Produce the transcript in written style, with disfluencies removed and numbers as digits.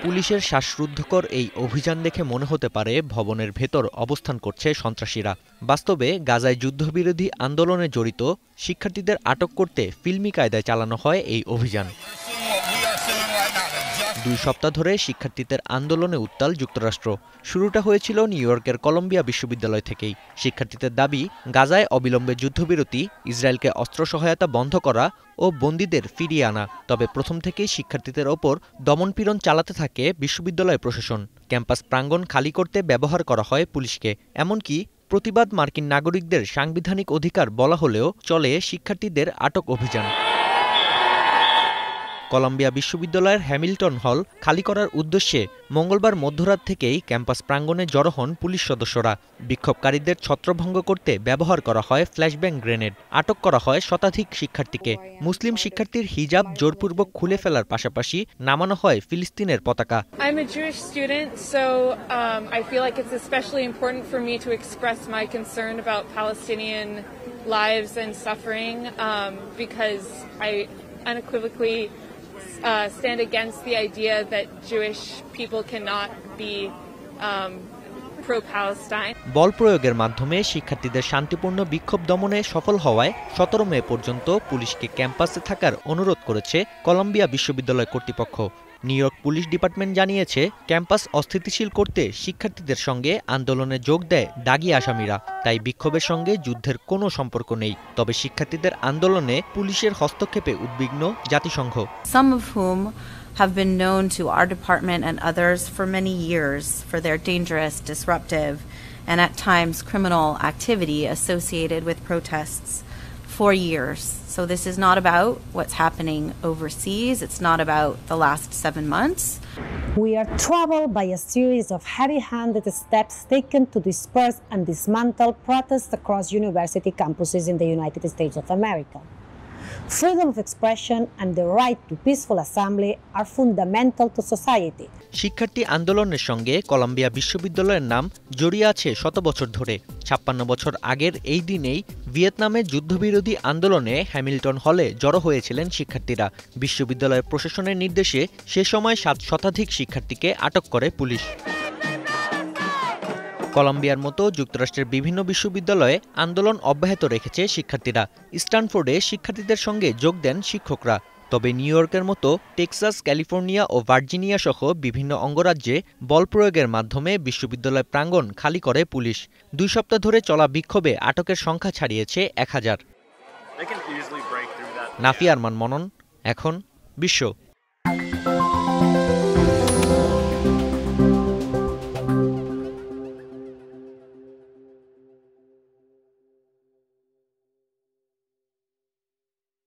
পুলিশের শ্বাসরুদ্ধকর এই অভিযান দেখে মনে হতে পারে ভবনের ভেতর অবস্থান করছে সন্ত্রাসীরা। বাস্তবে গাজায় যুদ্ধবিরোধী আন্দোলনে জড়িত শিক্ষার্থীদের আটক করতে ফিল্মি কায়দায় চালানো হয় এই অভিযান। 2 সপ্তাহ ধরে শিক্ষার্থীদের আন্দোলনে উত্তাল যুক্তরাষ্ট্র। শুরুটা হয়েছিল নিউ ইয়র্কের কলম্বিয়া বিশ্ববিদ্যালয় থেকেই। শিক্ষার্থীদের দাবি, গাজায় অবিলম্বে যুদ্ধবিরতি, ইসরায়েলকে অস্ত্র সহায়তা বন্ধ করা ও বন্দীদের ফিরিয়ে আনা। তবে প্রথম থেকেই শিক্ষার্থীদের ওপর দমনপীড়ন চালাতে থাকে বিশ্ববিদ্যালয় প্রশাসন। ক্যাম্পাস প্রাঙ্গণ খালি করতে ব্যবহার করা হয় পুলিশকে। এমনকি প্রতিবাদ মার্কিন নাগরিকদের সাংবিধানিক অধিকার বলা হলেও চলে শিক্ষার্থীদের আটক অভিযান। কলম্বিয়া বিশ্ববিদ্যালয়ের হ্যামিল্টন হল খালি করার উদ্দেশ্যে মঙ্গলবার মধ্যরাত থেকেই ক্যাম্পাস প্রাঙ্গণে জড়ো হন পুলিশ সদস্যরা। বিক্ষোভকারীদের ছত্রভঙ্গ করতে ব্যবহার করা হয় ফ্ল্যাশব্যাং গ্রেনেড। আটক করা হয় শতাধিক শিক্ষার্থীকে। মুসলিম শিক্ষার্থীর হিজাব জোরপূর্বক খুলে ফেলার পাশাপাশি নামানো হয় ফিলিস্তিনের পতাকা। I'm a Jewish student, so I feel like it's especially important for me to express my concern about Palestinian lives and suffering because I unequivocally stand against the idea that Jewish people cannot be pro-Palestine. বল প্রয়োগের মাধ্যমে শিক্ষার্থীদের শান্তিপূর্ণ বিক্ষোভ দমনে সফল হওয়ায় 17 মে পর্যন্ত পুলিশকে ক্যাম্পাসে থাকার অনুরোধ করেছে কলম্বিয়া বিশ্ববিদ্যালয় কর্তৃপক্ষ। নিউ ইয়র্ক পুলিশ ডিপার্টমেন্ট জানিয়েছে, ক্যাম্পাস অস্থিতিশীল করতে শিক্ষার্থীদের সঙ্গে আন্দোলনে যোগ দেয় দাগী আসামিরা। তাই বিক্ষোভের সঙ্গে যুদ্ধের কোনো সম্পর্ক নেই। তবে শিক্ষার্থীদের আন্দোলনে পুলিশের হস্তক্ষেপে উদ্বিগ্ন জাতিসংঘ। Some of whom have been known to our department and others for many years for their dangerous, disruptive, and at times criminal activity associated with protests for years. So this is not about what's happening overseas. It's not about the last 7 months. We are troubled by a series of heavy-handed steps taken to disperse and dismantle protests across university campuses in the United States of America. Freedom of expression and the right to peaceful assembly are fundamental to society. শিক্ষার্থী আন্দোলনের সঙ্গে Colombia বিশ্ববিদ্যালয়ের নাম জড়িয়ে আছে শত বছর ধরে। 56 বছর আগের এই দিনেই ভিয়েতনামে যুদ্ধবিরোধী আন্দোলনে হ্যামিল্টন হলে জড়ো হয়েছিলেন শিক্ষার্থীরা। বিশ্ববিদ্যালয়ের প্রশাসনের নির্দেশে সে সময় 7 শতাধিক শিক্ষার্থীকে আটক করে পুলিশ। কলম্বিয়ার মতো যুক্তরাষ্ট্রের বিভিন্ন বিশ্ববিদ্যালয়ে আন্দোলন অব্যাহত রেখেছে শিক্ষার্থীরা। স্ট্যানফোর্ডে শিক্ষার্থীদের সঙ্গে যোগ দেন শিক্ষকরা। তবে নিউ ইয়র্কের মতো টেক্সাস, ক্যালিফোর্নিয়া ও ভার্জিনিয়া সহ বিভিন্ন অঙ্গরাজ্যে বল প্রয়োগের মাধ্যমে বিশ্ববিদ্যালয় প্রাঙ্গণ খালি করে পুলিশ। 2 সপ্তাহ ধরে চলা বিক্ষোভে আটকের সংখ্যা ছাড়িয়েছে 1000। নাফি আরমান মনন, এখন বিশ্ব।